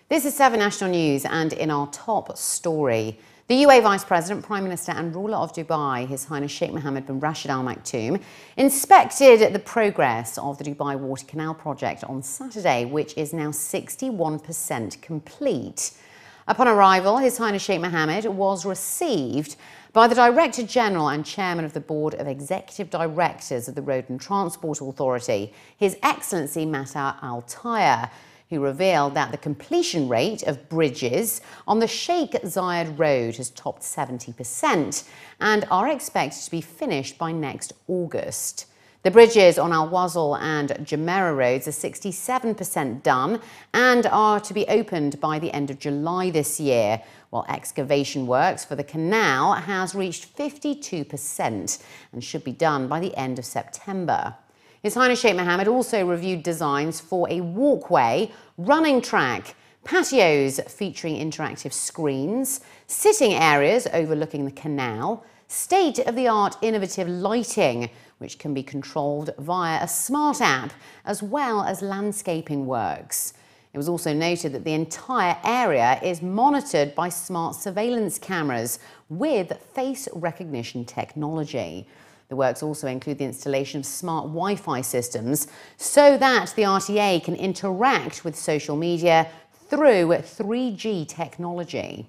This is 7 National News, and in our top story, the UAE Vice President, Prime Minister and ruler of Dubai, His Highness Sheikh Mohammed bin Rashid Al Maktoum, inspected the progress of the Dubai Water Canal project on Saturday, which is now 61% complete. Upon arrival, His Highness Sheikh Mohammed was received by the Director General and Chairman of the Board of Executive Directors of the Road and Transport Authority, His Excellency Matar Al Taya, who revealed that the completion rate of bridges on the Sheikh Zayed Road has topped 70% and are expected to be finished by next August. The bridges on Al Wazl and Jumeirah roads are 67% done and are to be opened by the end of July this year, while excavation works for the canal has reached 52% and should be done by the end of September. His Highness Sheikh Mohammed also reviewed designs for a walkway, running track, patios featuring interactive screens, sitting areas overlooking the canal, state-of-the-art innovative lighting, which can be controlled via a smart app, as well as landscaping works. It was also noted that the entire area is monitored by smart surveillance cameras with face recognition technology. The works also include the installation of smart Wi-Fi systems so that the RTA can interact with social media through 3G technology.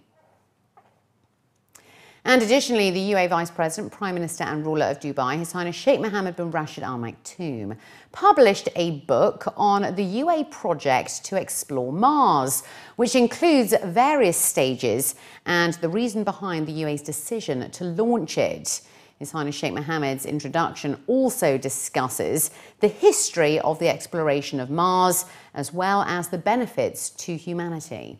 And additionally, the UAE Vice President, Prime Minister and ruler of Dubai, His Highness Sheikh Mohammed bin Rashid Al Maktoum, published a book on the UAE project to explore Mars, which includes various stages and the reason behind the UAE's decision to launch it. His Highness Sheikh Mohammed's introduction also discusses the history of the exploration of Mars, as well as the benefits to humanity.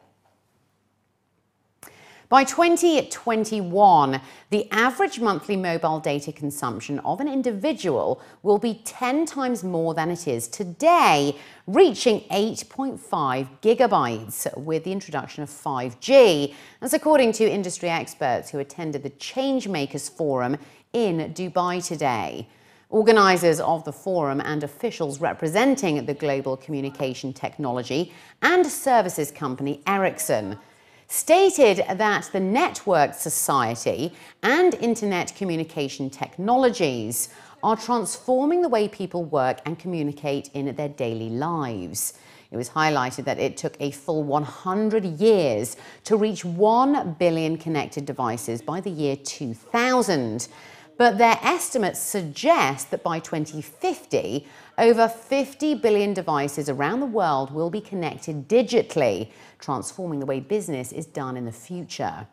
By 2021, the average monthly mobile data consumption of an individual will be 10 times more than it is today, reaching 8.5 gigabytes with the introduction of 5G. That's according to industry experts who attended the Changemakers Forum in Dubai today. Organisers of the forum and officials representing the global communication technology and services company Ericsson stated that the networked society and internet communication technologies are transforming the way people work and communicate in their daily lives. It was highlighted that it took a full 100 years to reach 1 billion connected devices by the year 2000. But their estimates suggest that by 2050, over 50 billion devices around the world will be connected digitally, transforming the way business is done in the future.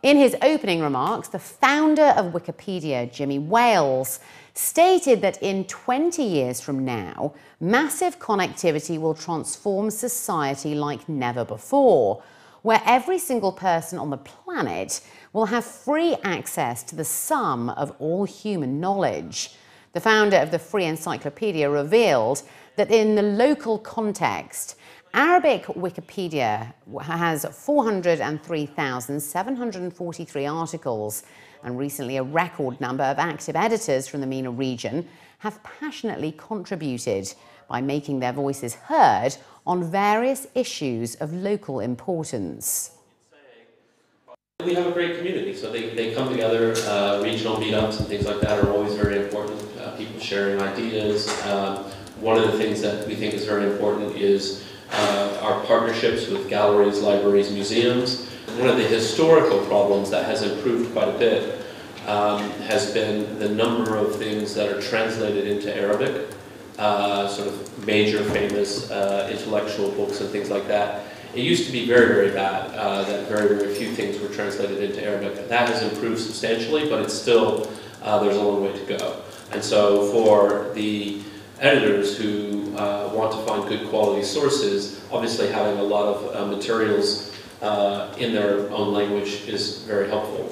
In his opening remarks, the founder of Wikipedia, Jimmy Wales, stated that in 20 years from now, massive connectivity will transform society like never before, where every single person on the planet will have free access to the sum of all human knowledge. The founder of the Free Encyclopedia revealed that in the local context, Arabic Wikipedia has 403,743 articles, and recently a record number of active editors from the MENA region have passionately contributed by making their voices heard on various issues of local importance. We have a great community, so they come together. Regional meetups and things like that are always very important. People sharing ideas. One of the things that we think is very important is our partnerships with galleries, libraries, museums. One of the historical problems that has improved quite a bit has been the number of things that are translated into Arabic, sort of major famous intellectual books and things like that. It used to be very, very bad that very, very few things were translated into Arabic. That has improved substantially, but it's still, there's a long way to go. And so for the editors who want to find good quality sources, obviously having a lot of materials in their own language is very helpful.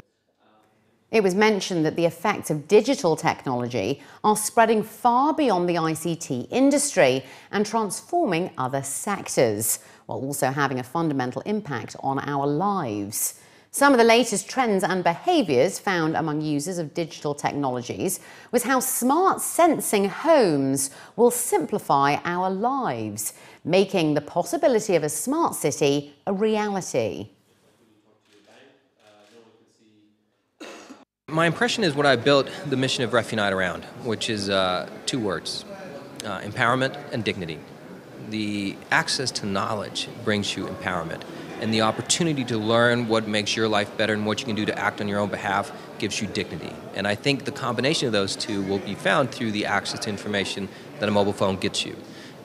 It was mentioned that the effects of digital technology are spreading far beyond the ICT industry and transforming other sectors, while also having a fundamental impact on our lives. Some of the latest trends and behaviours found among users of digital technologies was how smart sensing homes will simplify our lives, making the possibility of a smart city a reality. My impression is what I built the mission of Refunite around, which is two words, empowerment and dignity. The access to knowledge brings you empowerment, and the opportunity to learn what makes your life better and what you can do to act on your own behalf gives you dignity. And I think the combination of those two will be found through the access to information that a mobile phone gets you.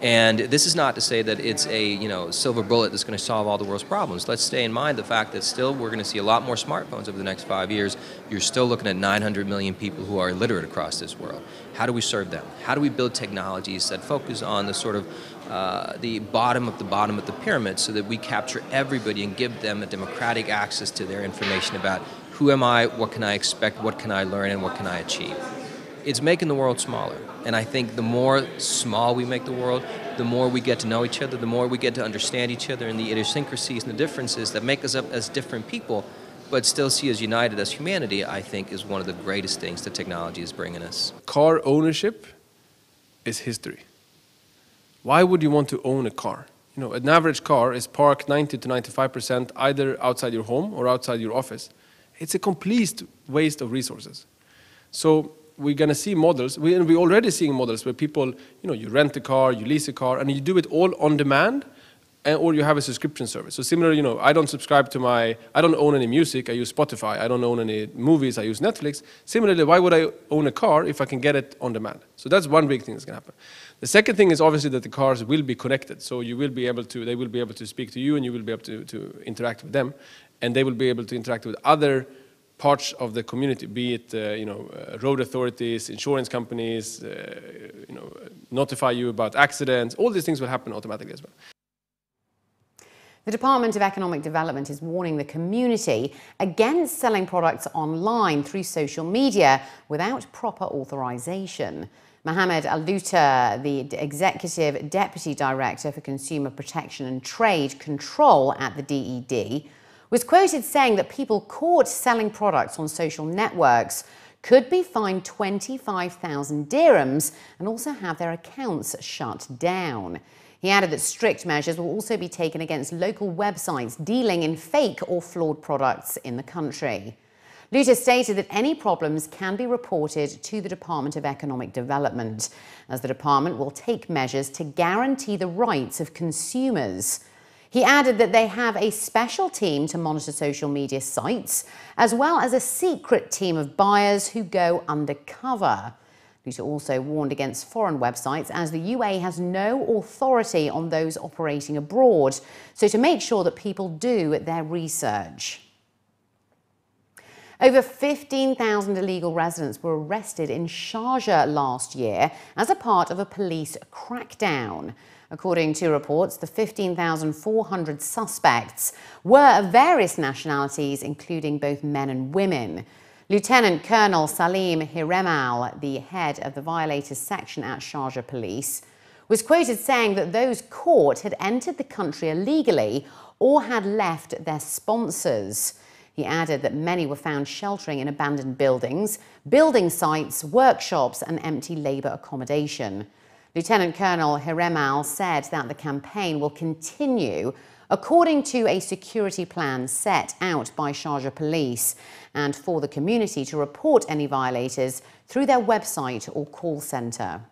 And this is not to say that it's a silver bullet that's going to solve all the world's problems. Let's stay in mind the fact that still we're going to see a lot more smartphones over the next 5 years. You're still looking at 900 million people who are illiterate across this world. How do we serve them? How do we build technologies that focus on the sort of the bottom of the pyramid so that we capture everybody and give them a democratic access to their information about who am I, what can I expect, what can I learn, and what can I achieve? It's making the world smaller. And I think the more small we make the world, the more we get to know each other, the more we get to understand each other and the idiosyncrasies and the differences that make us up as different people, but still see us united as humanity, I think is one of the greatest things that technology is bringing us. Car ownership is history. Why would you want to own a car? An average car is parked 90 to 95% either outside your home or outside your office. It's a complete waste of resources. So we're going to see models, we're already seeing models where people, you rent a car, you lease a car, and you do it all on demand, or you have a subscription service. So similarly, I don't subscribe to I don't own any music, I use Spotify. I don't own any movies, I use Netflix. Similarly, why would I own a car if I can get it on demand? So that's one big thing that's going to happen. The second thing is obviously that the cars will be connected. So they will be able to speak to you and you will be able to interact with them. And they will be able to interact with other parts of the community, be it road authorities, insurance companies, notify you about accidents. All these things will happen automatically as well. The Department of Economic Development is warning the community against selling products online through social media without proper authorization. Mohammed Al-Luta, the Executive Deputy Director for Consumer Protection and Trade Control at the DED, was quoted saying that people caught selling products on social networks could be fined 25,000 dirhams and also have their accounts shut down. He added that strict measures will also be taken against local websites dealing in fake or flawed products in the country. Luta stated that any problems can be reported to the Department of Economic Development, as the department will take measures to guarantee the rights of consumers. He added that they have a special team to monitor social media sites, as well as a secret team of buyers who go undercover. Luta also warned against foreign websites, as the UAE has no authority on those operating abroad, so to make sure that people do their research. Over 15,000 illegal residents were arrested in Sharjah last year as a part of a police crackdown. According to reports, the 15,400 suspects were of various nationalities, including both men and women. Lieutenant Colonel Salim Hiremal, the head of the violators section at Sharjah Police, was quoted saying that those caught had entered the country illegally or had left their sponsors. He added that many were found sheltering in abandoned buildings, building sites, workshops, and empty labour accommodation. Lieutenant Colonel Hiremal said that the campaign will continue according to a security plan set out by Sharjah Police, and for the community to report any violators through their website or call centre.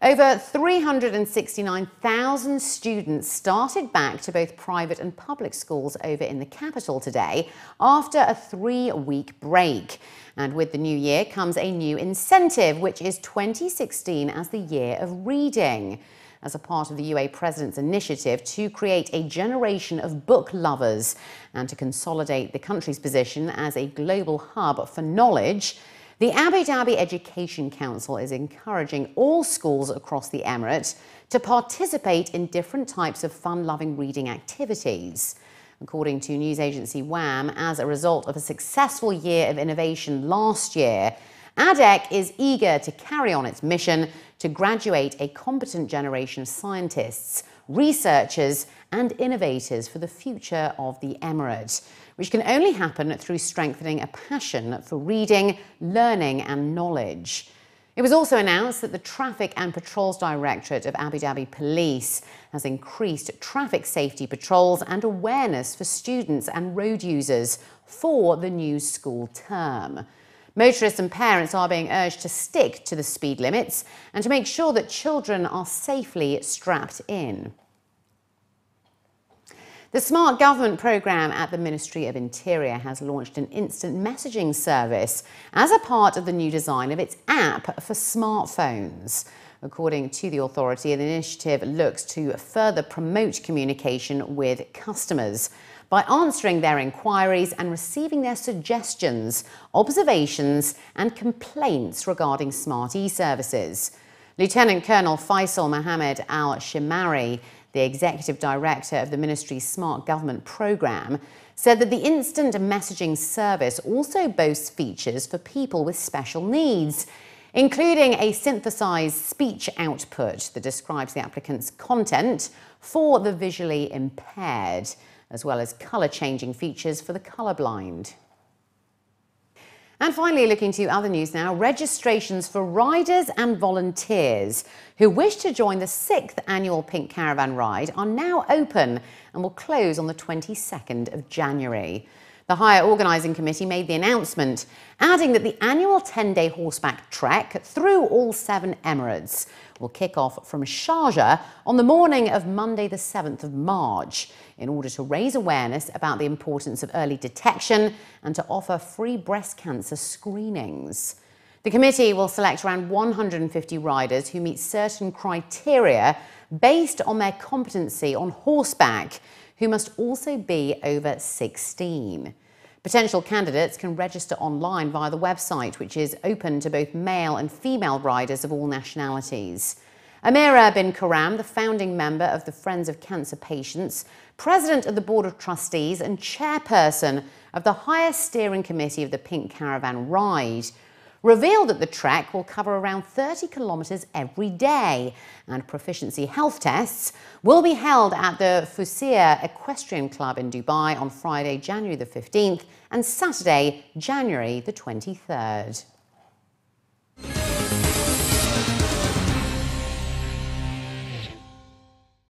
Over 369,000 students started back to both private and public schools over in the capital today after a 3-week break. And with the new year comes a new incentive, which is 2016 as the year of reading, as a part of the UAE President's initiative to create a generation of book lovers and to consolidate the country's position as a global hub for knowledge. The Abu Dhabi Education Council is encouraging all schools across the Emirate to participate in different types of fun-loving reading activities. According to news agency WAM, as a result of a successful year of innovation last year, ADEC is eager to carry on its mission to graduate a competent generation of scientists, researchers and innovators for the future of the Emirate, which can only happen through strengthening a passion for reading, learning and knowledge. It was also announced that the Traffic and Patrols Directorate of Abu Dhabi Police has increased traffic safety patrols and awareness for students and road users for the new school term. Motorists and parents are being urged to stick to the speed limits and to make sure that children are safely strapped in. The Smart Government programme at the Ministry of Interior has launched an instant messaging service as a part of the new design of its app for smartphones. According to the authority, the initiative looks to further promote communication with customers by answering their inquiries and receiving their suggestions, observations and complaints regarding smart e-services. Lieutenant Colonel Faisal Mohammed Al-Shimari, the Executive Director of the Ministry's Smart Government programme, said that the instant messaging service also boasts features for people with special needs, including a synthesised speech output that describes the applicant's content for the visually impaired, as well as colour-changing features for the colourblind. And finally, looking to other news now, registrations for riders and volunteers who wish to join the 6th annual Pink Caravan ride are now open and will close on the 22nd of January. The Hire Organising Committee made the announcement, adding that the annual 10-day horseback trek through all 7 Emirates will kick off from Sharjah on the morning of Monday the 7th of March in order to raise awareness about the importance of early detection and to offer free breast cancer screenings. The committee will select around 150 riders who meet certain criteria based on their competency on horseback, who must also be over 16. Potential candidates can register online via the website, which is open to both male and female riders of all nationalities. Amira bin Karam, the founding member of the Friends of Cancer Patients, President of the Board of Trustees and Chairperson of the Higher Steering Committee of the Pink Caravan Ride, revealed that the trek will cover around 30 kilometres every day, and proficiency health tests will be held at the Fusia Equestrian Club in Dubai on Friday, January the 15th and Saturday, January the 23rd.